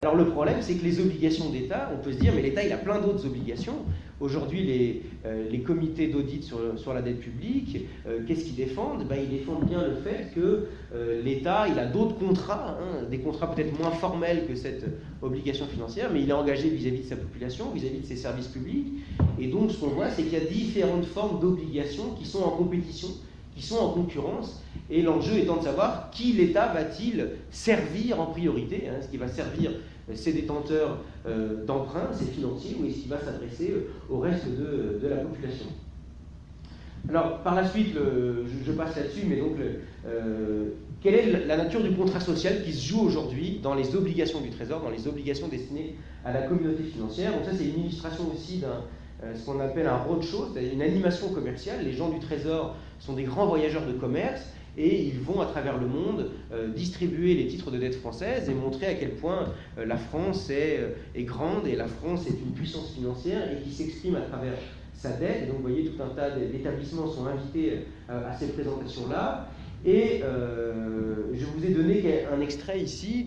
Alors le problème, c'est que les obligations d'État, on peut se dire, mais l'État, il a plein d'autres obligations. Aujourd'hui, les comités d'audit sur la dette publique, qu'est-ce qu'ils défendent? Ils défendent bien le fait que l'État, il a d'autres contrats, des contrats peut-être moins formels que cette obligation financière, mais il est engagé vis-à-vis de sa population, vis-à-vis de ses services publics. Et donc, ce qu'on voit, c'est qu'il y a différentes formes d'obligations qui sont en compétition, qui sont en concurrence, et l'enjeu étant de savoir qui l'État va-t-il servir en priorité, est-ce qu'il va servir ses détenteurs d'emprunts, ses financiers, ou est-ce qu'il va s'adresser au reste de la population. Alors, par la suite, je passe là-dessus, mais donc, quelle est la nature du contrat social qui se joue aujourd'hui dans les obligations du Trésor, dans les obligations destinées à la communauté financière? Donc ça, c'est une illustration aussi ce qu'on appelle un roadshow, c'est-à-dire une animation commerciale. Les gens du Trésor sont des grands voyageurs de commerce et ils vont à travers le monde distribuer les titres de dette française et montrer à quel point la France est grande et la France est une puissance financière et qui s'exprime à travers sa dette. Et donc vous voyez, tout un tas d'établissements sont invités à ces présentations-là. Et je vous ai donné un extrait ici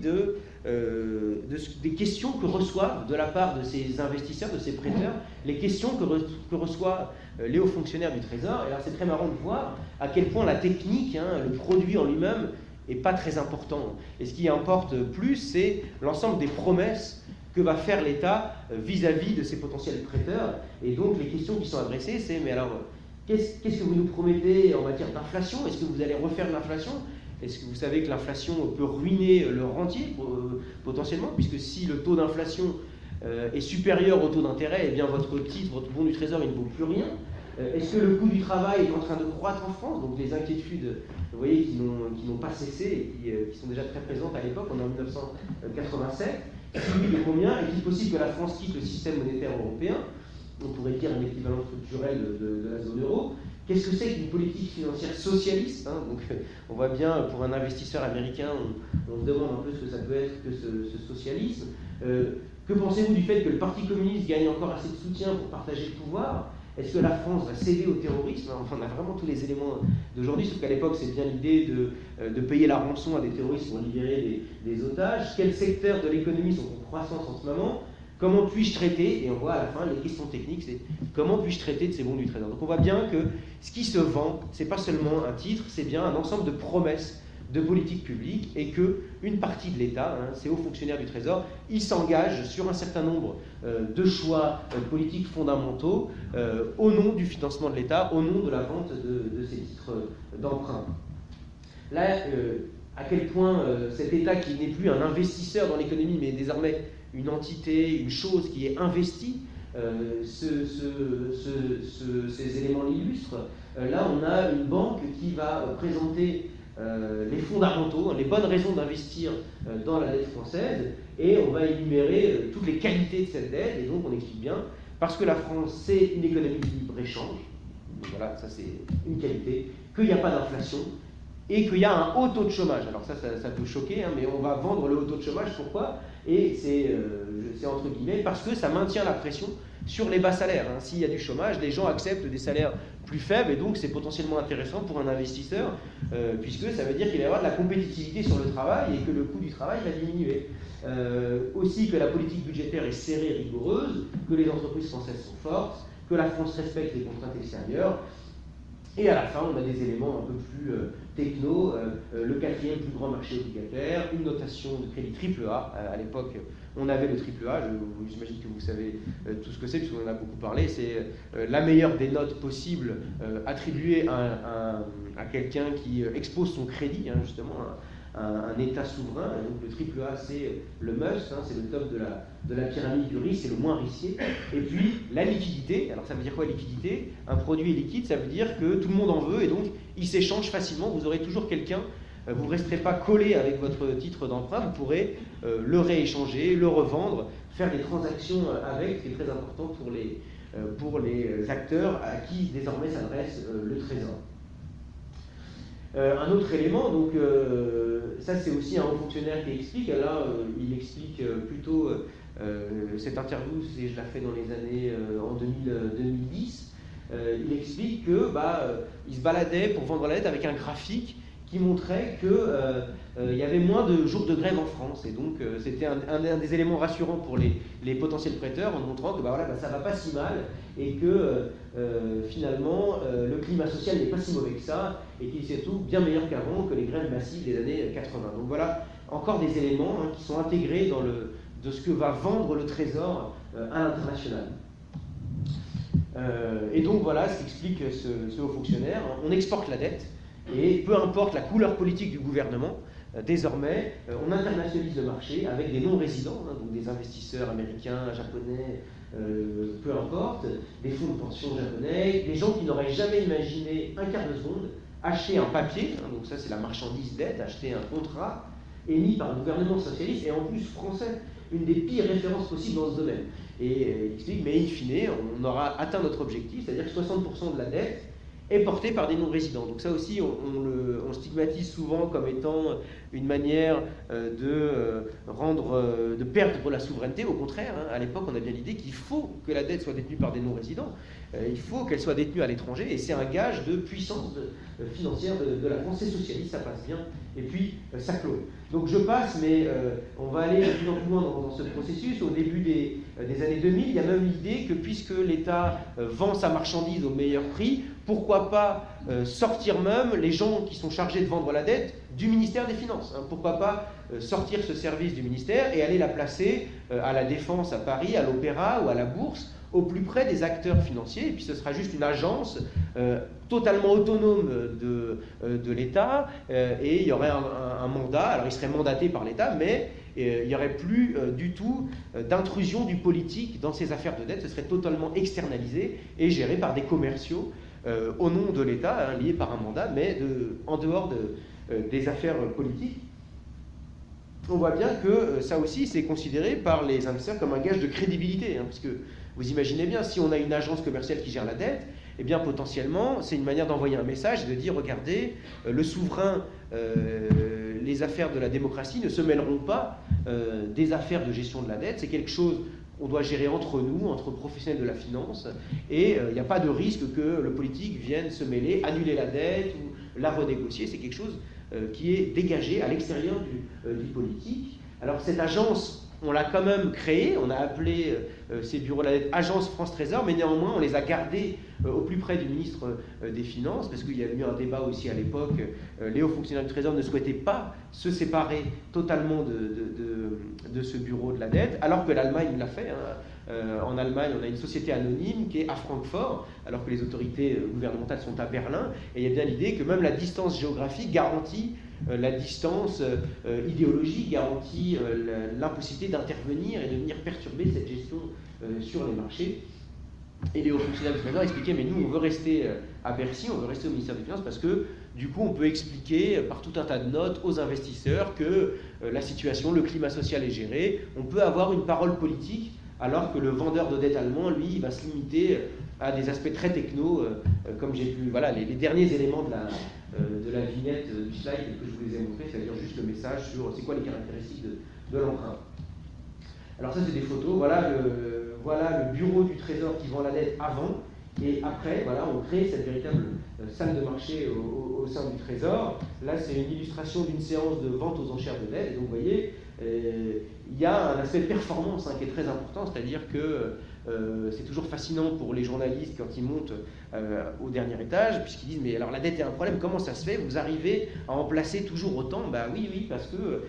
des questions que reçoivent de la part de ces investisseurs, de ces prêteurs, les questions que reçoivent les hauts fonctionnaires du Trésor. Et alors c'est très marrant de voir à quel point la technique, le produit en lui-même, n'est pas très important. Et ce qui importe plus, c'est l'ensemble des promesses que va faire l'État vis-à-vis de ses potentiels prêteurs. Et donc les questions qui sont adressées, c'est mais alors, qu'est-ce que vous nous promettez en matière d'inflation? Est-ce que vous allez refaire de l'inflation? Est-ce que vous savez que l'inflation peut ruiner le rentier potentiellement, puisque si le taux d'inflation est supérieur au taux d'intérêt, eh bien votre titre, votre bon du Trésor, il ne vaut plus rien. Est-ce que le coût du travail est en train de croître en France? Donc les inquiétudes, vous voyez, qui n'ont pas cessé et qui sont déjà très présentes à l'époque, on est en 1987. Si oui, de combien? Est-il possible que la France quitte le système monétaire européen? On pourrait dire un équivalent structurel de la zone euro. Qu'est-ce que c'est qu'une politique financière socialiste? Donc, on voit bien, pour un investisseur américain, on se demande un peu ce que ça peut être que ce socialisme. Que pensez-vous du fait que le Parti communiste gagne encore assez de soutien pour partager le pouvoir? Est-ce que la France va céder au terrorisme? Enfin, on a vraiment tous les éléments d'aujourd'hui, sauf qu'à l'époque, c'est bien l'idée de payer la rançon à des terroristes pour libérer des otages. Quels secteurs de l'économie sont en croissance en ce moment? Comment puis-je traiter? Et on voit à la fin, les questions techniques, c'est comment puis-je traiter de ces bons du Trésor? Donc on voit bien que ce qui se vend, c'est pas seulement un titre, c'est bien un ensemble de promesses de politique publique et qu'une partie de l'État, ces hauts fonctionnaires du Trésor, ils s'engagent sur un certain nombre de choix politiques fondamentaux au nom du financement de l'État, au nom de la vente de ces titres d'emprunt. Là, à quel point cet État qui n'est plus un investisseur dans l'économie, mais désormais une entité, une chose qui est investie, ces éléments l'illustrent. Là, on a une banque qui va présenter les fondamentaux, les bonnes raisons d'investir dans la dette française, et on va énumérer toutes les qualités de cette dette, et donc on explique bien, parce que la France, c'est une économie de libre-échange, voilà, ça c'est une qualité, qu'il n'y a pas d'inflation, et qu'il y a un haut taux de chômage. Alors ça peut choquer, mais on va vendre le haut taux de chômage, pourquoi? Et c'est entre guillemets parce que ça maintient la pression sur les bas salaires. S'il y a du chômage, les gens acceptent des salaires plus faibles, et donc c'est potentiellement intéressant pour un investisseur, puisque ça veut dire qu'il va y avoir de la compétitivité sur le travail et que le coût du travail va diminuer. Aussi que la politique budgétaire est serrée, rigoureuse, que les entreprises françaises sont fortes, que la France respecte les contraintes extérieures. Et à la fin, on a des éléments un peu plus techno, le quatrième plus grand marché obligataire, une notation de crédit AAA. À l'époque, on avait le AAA, j'imagine que vous savez tout ce que c'est, puisqu'on en a beaucoup parlé. C'est la meilleure des notes possibles attribuée à quelqu'un qui expose son crédit, justement, un État souverain. Donc le AAA, c'est le must, c'est le top de la pyramide du risque, c'est le moins risqué. Et puis la liquidité. Alors ça veut dire quoi, liquidité? Un produit est liquide, ça veut dire que tout le monde en veut et donc il s'échange facilement. Vous aurez toujours quelqu'un, vous ne resterez pas collé avec votre titre d'emprunt, vous pourrez le rééchanger, le revendre, faire des transactions avec, ce qui est très important pour les acteurs à qui désormais s'adresse le Trésor. Un autre élément, donc ça c'est aussi un haut fonctionnaire qui explique. Là, il explique plutôt cette interview, je l'ai fait dans les années en 2010. Il explique que il se baladait pour vendre la dette avec un graphique qui montrait qu'il y avait moins de jours de grève en France. Et donc, c'était un des éléments rassurants pour les potentiels prêteurs, en montrant que ça ne va pas si mal et que finalement, le climat social n'est pas si mauvais que ça et qu'il est surtout bien meilleur qu'avant, que les grèves massives des années 80. Donc voilà, encore des éléments qui sont intégrés de ce que va vendre le Trésor à l'international. Et donc voilà ce qu'explique ce haut fonctionnaire. On exporte la dette, et peu importe la couleur politique du gouvernement, désormais, on internationalise le marché avec des non-résidents, donc des investisseurs américains, japonais, peu importe, des fonds de pension japonais, des gens qui n'auraient jamais imaginé un quart de seconde acheter un papier, donc ça c'est la marchandise dette, acheter un contrat émis par un gouvernement socialiste, et en plus français, une des pires références possibles dans ce domaine. Et il explique, mais in fine, on aura atteint notre objectif, c'est-à-dire que 60% de la dette est portée par des non-résidents. Donc ça aussi, on stigmatise souvent comme étant une manière de perdre la souveraineté. Au contraire, à l'époque, on a bien l'idée qu'il faut que la dette soit détenue par des non-résidents. Il faut qu'elle soit détenue à l'étranger, et c'est un gage de puissance financière de la France. C'est socialiste, ça passe bien, et puis ça clôt. Donc je passe, mais on va aller de plus en plus loin dans ce processus. Au début des années 2000, il y a même l'idée que puisque l'État vend sa marchandise au meilleur prix, pourquoi pas sortir même les gens qui sont chargés de vendre la dette du ministère des Finances. Pourquoi pas sortir ce service du ministère et aller la placer à la Défense à Paris, à l'Opéra ou à la Bourse, au plus près des acteurs financiers, et puis ce sera juste une agence totalement autonome de l'État, et il y aurait un mandat, alors il serait mandaté par l'État, mais il n'y aurait plus du tout d'intrusion du politique dans ces affaires de dette, ce serait totalement externalisé et géré par des commerciaux au nom de l'État, liés par un mandat, mais en dehors des affaires politiques. On voit bien que ça aussi, c'est considéré par les investisseurs comme un gage de crédibilité, puisque vous imaginez bien, si on a une agence commerciale qui gère la dette, eh bien potentiellement, c'est une manière d'envoyer un message et de dire, regardez, le souverain, les affaires de la démocratie ne se mêleront pas des affaires de gestion de la dette, c'est quelque chose qu'on doit gérer entre nous, entre professionnels de la finance, et il n'y a pas de risque que le politique vienne se mêler, annuler la dette ou la renégocier, c'est quelque chose qui est dégagé à l'extérieur du politique. Alors cette agence, on l'a quand même créée, on a appelé ces bureaux de la dette Agence France Trésor, mais néanmoins on les a gardés au plus près du ministre des Finances, parce qu'il y a eu un débat aussi à l'époque, les hauts fonctionnaires du Trésor ne souhaitaient pas se séparer totalement de ce bureau de la dette, alors que l'Allemagne l'a fait. En Allemagne, on a une société anonyme qui est à Francfort, alors que les autorités gouvernementales sont à Berlin, et il y a bien l'idée que même la distance géographique garantit la distance idéologique, garantit l'impossibilité d'intervenir et de venir perturber cette gestion sur les marchés. Et les hauts fonctionnaires du Trésor expliquaient, mais nous on veut rester à Bercy, on veut rester au ministère des Finances parce que du coup on peut expliquer par tout un tas de notes aux investisseurs que la situation, le climat social est géré, on peut avoir une parole politique alors que le vendeur de dette allemand, lui, il va se limiter à des aspects très techno, comme j'ai pu, voilà, les derniers éléments de la vignette du slide que je vous les ai montrés, c'est-à-dire juste le message sur c'est quoi les caractéristiques de l'emprunt. Alors ça c'est des photos, voilà le bureau du Trésor qui vend la dette avant, et après, voilà, on crée cette véritable salle de marché au sein du Trésor. Là c'est une illustration d'une séance de vente aux enchères de dette, et donc vous voyez, il y a un aspect de performance qui est très important, c'est-à-dire que c'est toujours fascinant pour les journalistes quand ils montent au dernier étage, puisqu'ils disent mais alors la dette est un problème, comment ça se fait, vous arrivez à en placer toujours autant? Oui, parce que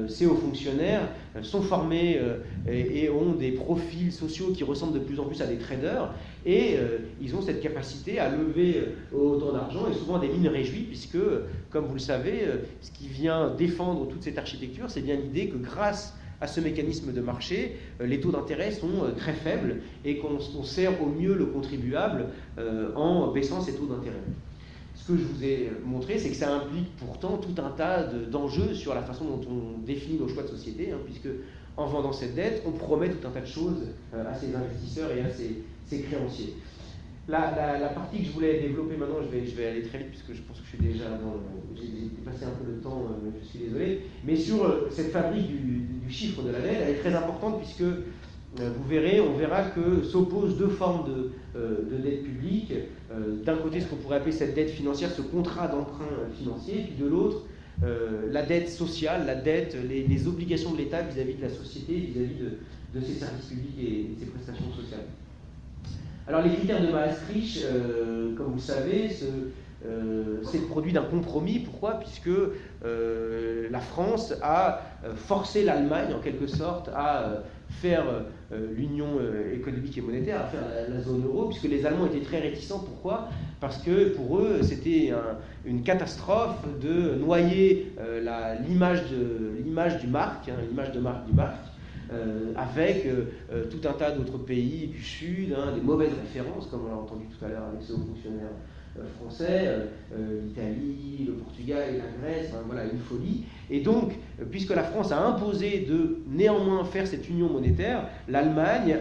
ces hauts fonctionnaires sont formés et ont des profils sociaux qui ressemblent de plus en plus à des traders, et ils ont cette capacité à lever autant d'argent, et souvent des mines réjouies, puisque comme vous le savez, ce qui vient défendre toute cette architecture, c'est bien l'idée que grâce à ce mécanisme de marché, les taux d'intérêt sont très faibles et qu'on sert au mieux le contribuable en baissant ces taux d'intérêt. Ce que je vous ai montré, c'est que ça implique pourtant tout un tas d'enjeux sur la façon dont on définit nos choix de société, puisque en vendant cette dette, on promet tout un tas de choses à ses investisseurs et à ses créanciers. La partie que je voulais développer maintenant, je vais aller très vite puisque je pense que je suis déjà j'ai dépassé un peu le temps, je suis désolé. Mais sur cette fabrique du chiffre de la dette, elle est très importante puisque on verra que s'opposent deux formes de dette publique. D'un côté, ce qu'on pourrait appeler cette dette financière, ce contrat d'emprunt financier, puis de l'autre, la dette sociale, la dette, les obligations de l'État vis-à-vis de la société, vis-à-vis de ses services publics et de ses prestations sociales. Alors les critères de Maastricht, comme vous le savez, c'est le produit d'un compromis. Pourquoi ? Puisque la France a forcé l'Allemagne, en quelque sorte, à faire l'union économique et monétaire, à faire la zone euro, puisque les Allemands étaient très réticents. Pourquoi ? Parce que pour eux, c'était une catastrophe de noyer l'image du marque, l'image de marque du marque, avec tout un tas d'autres pays du Sud, des mauvaises références, comme on l'a entendu tout à l'heure avec ce haut fonctionnaire français, l'Italie, le Portugal et la Grèce, voilà, une folie. Et donc, puisque la France a imposé de néanmoins faire cette union monétaire, l'Allemagne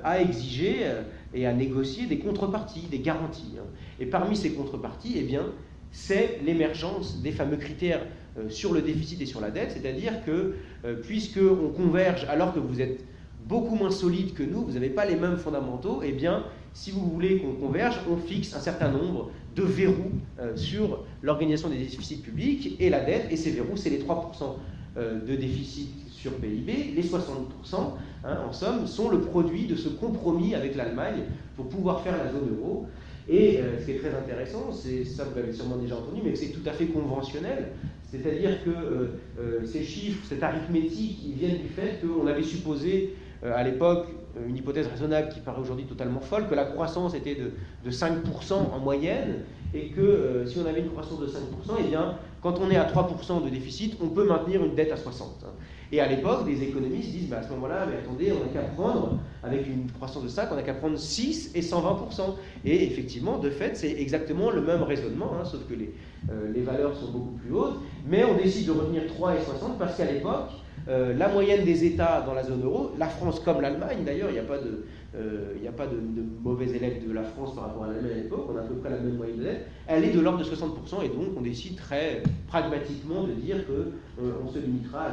a exigé et a négocié des contreparties, des garanties. Et parmi ces contreparties, eh bien, c'est l'émergence des fameux critères sur le déficit et sur la dette, c'est-à-dire que puisqu'on converge alors que vous êtes beaucoup moins solide que nous, vous n'avez pas les mêmes fondamentaux, eh bien, si vous voulez qu'on converge, on fixe un certain nombre de verrous sur l'organisation des déficits publics et la dette, et ces verrous, c'est les 3% de déficit sur PIB, les 60%, en somme, sont le produit de ce compromis avec l'Allemagne pour pouvoir faire la zone euro. Et ce qui est très intéressant, c'est ça vous l'avez sûrement déjà entendu, mais que c'est tout à fait conventionnel, c'est-à-dire que ces chiffres, cette arithmétique, ils viennent du fait qu'on avait supposé à l'époque une hypothèse raisonnable qui paraît aujourd'hui totalement folle, que la croissance était de 5% en moyenne, et que si on avait une croissance de 5%, eh bien, quand on est à 3% de déficit, on peut maintenir une dette à 60%. Et à l'époque, des économistes disent, à ce moment-là, mais attendez, on n'a qu'à prendre, avec une croissance de 5, on n'a qu'à prendre 6 et 120%. Et effectivement, de fait, c'est exactement le même raisonnement, sauf que les valeurs sont beaucoup plus hautes, mais on décide de retenir 3 et 60 parce qu'à l'époque, la moyenne des États dans la zone euro, la France comme l'Allemagne d'ailleurs, il n'y a pas de mauvais élèves de la France par rapport à l'Allemagne à l'époque, on a à peu près la même moyenne de dette, elle est de l'ordre de 60%, et donc on décide très pragmatiquement de dire qu'on se limitera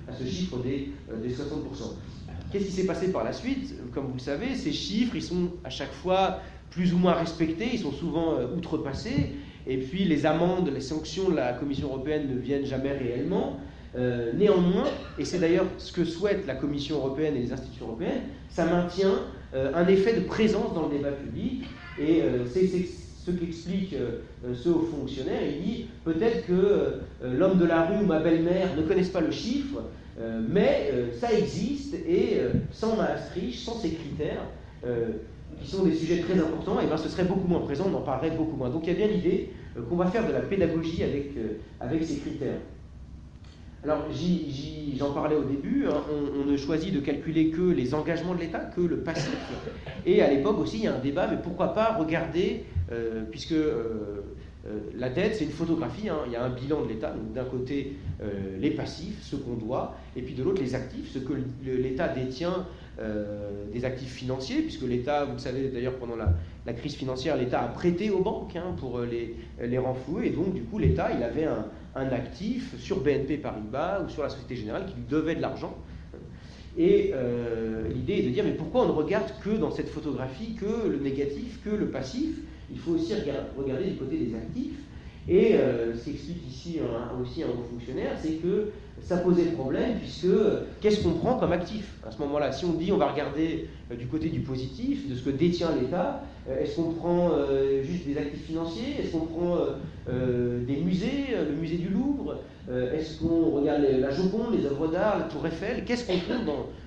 à ce chiffre des 60%. Qu'est-ce qui s'est passé par la suite ? Comme vous le savez, ces chiffres, ils sont à chaque fois plus ou moins respectés, ils sont souvent outrepassés, et puis les amendes, les sanctions de la Commission européenne ne viennent jamais réellement. Néanmoins, et c'est d'ailleurs ce que souhaite la Commission européenne et les institutions européennes, ça maintient un effet de présence dans le débat public, et c'est ce qu'explique ce haut fonctionnaire. Il dit peut-être que l'homme de la rue ou ma belle-mère ne connaissent pas le chiffre, mais ça existe, et sans Maastricht, sans ces critères, qui sont des sujets très importants, et ce serait beaucoup moins présent, on en parlerait beaucoup moins. Donc il y a bien l'idée qu'on va faire de la pédagogie avec ces critères. Alors, j'en parlais au début, on ne choisit de calculer que les engagements de l'État, que le passif. Et à l'époque aussi, il y a un débat, mais pourquoi pas regarder, puisque la dette, c'est une photographie, il y a un bilan de l'État, donc d'un côté les passifs, ce qu'on doit, et puis de l'autre les actifs, ce que l'État détient, des actifs financiers, puisque l'État, vous le savez d'ailleurs, pendant la crise financière, l'État a prêté aux banques pour les renflouer, et donc du coup l'État, il avait un actif sur BNP Paribas ou sur la Société Générale qui lui devait de l'argent. Et l'idée est de dire, mais pourquoi on ne regarde que dans cette photographie que le négatif, que le passif ? Il faut aussi regarder du côté des actifs. Et ce qu'explique ici aussi un haut fonctionnaire, c'est que ça posait problème, puisque qu'est-ce qu'on prend comme actif à ce moment-là ? Si on dit on va regarder du côté du positif, de ce que détient l'État, est-ce qu'on prend juste des actifs financiers ? Est-ce qu'on prend des musées, le musée du Louvre ? Est-ce qu'on regarde la Joconde, les œuvres d'art, la Tour Eiffel ? Qu'est-ce qu'on prend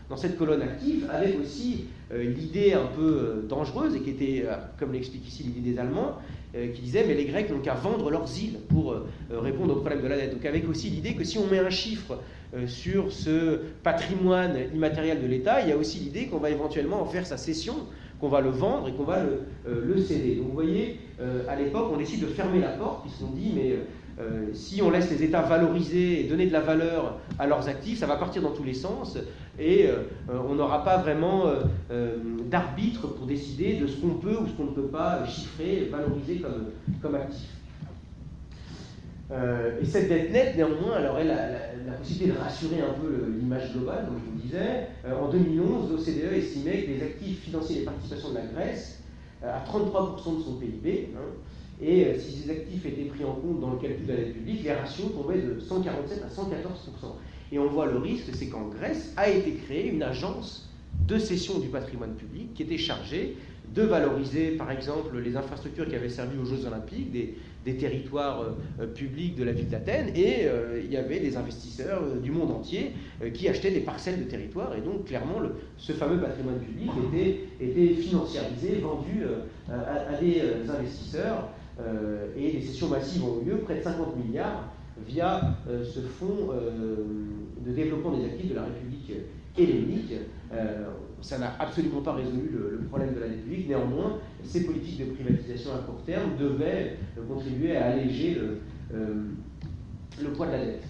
dans cette colonne active, avec aussi l'idée un peu dangereuse, et qui était, comme l'explique ici l'idée des Allemands, qui disait mais les Grecs n'ont qu'à vendre leurs îles pour répondre au problème de la dette. Donc avec aussi l'idée que si on met un chiffre sur ce patrimoine immatériel de l'État, il y a aussi l'idée qu'on va éventuellement en faire sa cession, qu'on va le vendre et qu'on va le céder. Donc vous voyez, à l'époque, on décide de fermer la porte, puisqu'on dit mais si on laisse les États valoriser et donner de la valeur à leurs actifs, ça va partir dans tous les sens, et on n'aura pas vraiment d'arbitre pour décider de ce qu'on peut ou ce qu'on ne peut pas chiffrer, valoriser comme actif. Alors, ce qui explique ici aussi aussi un haut fonctionnaire, c'est que ça posait problème, puisque si on dit on va regarder du côté des actifs, est-ce qu'on prend des musées, le musée du Louvre ? Est-ce qu'on regarde la Joconde, les œuvres d'art, la Tour Eiffel ? Qu'est-ce qu'on prend dans cette colonne active, avec aussi l'idée un peu dangereuse, et qui était, comme l'explique ici l'idée des Allemands, qui disait mais les Grecs n'ont qu'à vendre leurs îles pour répondre au problème de la dette. Donc avec aussi l'idée que si on met un chiffre sur ce patrimoine immatériel de l'État, il y a aussi l'idée qu'on va éventuellement en faire sa cession, qu'on va le vendre et qu'on va le céder. Donc vous voyez, à l'époque, on décide de fermer la porte, puisqu'on dit mais si on laisse les États valoriser et donner de la valeur à leurs actifs, ça va partir dans tous les sens, et on n'aura pas vraiment d'arbitre pour décider de ce qu'on peut ou ce qu'on ne peut pas chiffrer, valoriser comme actif. Et cette dette nette, néanmoins, elle aurait la possibilité de rassurer un peu l'image globale, comme je vous disais. En 2011, l'OCDE estimait que les actifs financiers et les participations de la Grèce, à 33% de son PIB, et si ces actifs étaient pris en compte dans le calcul de la dette publique, les ratios tombaient de 147 à 114%. Et on voit le risque, c'est qu'en Grèce a été créée une agence de cession du patrimoine public qui était chargée de valoriser, par exemple, les infrastructures qui avaient servi aux Jeux Olympiques, des territoires publics de la ville d'Athènes, et il y avait des investisseurs du monde entier qui achetaient des parcelles de territoire, et donc clairement ce fameux patrimoine public était financiarisé, vendu à des investisseurs, et des cessions massives ont eu lieu, près de 50 milliards, via ce fonds de développement des actifs de la République hellénique. Ça n'a absolument pas résolu le problème de la dette publique. Néanmoins, ces politiques de privatisation à court terme devaient contribuer à alléger le poids de la dette.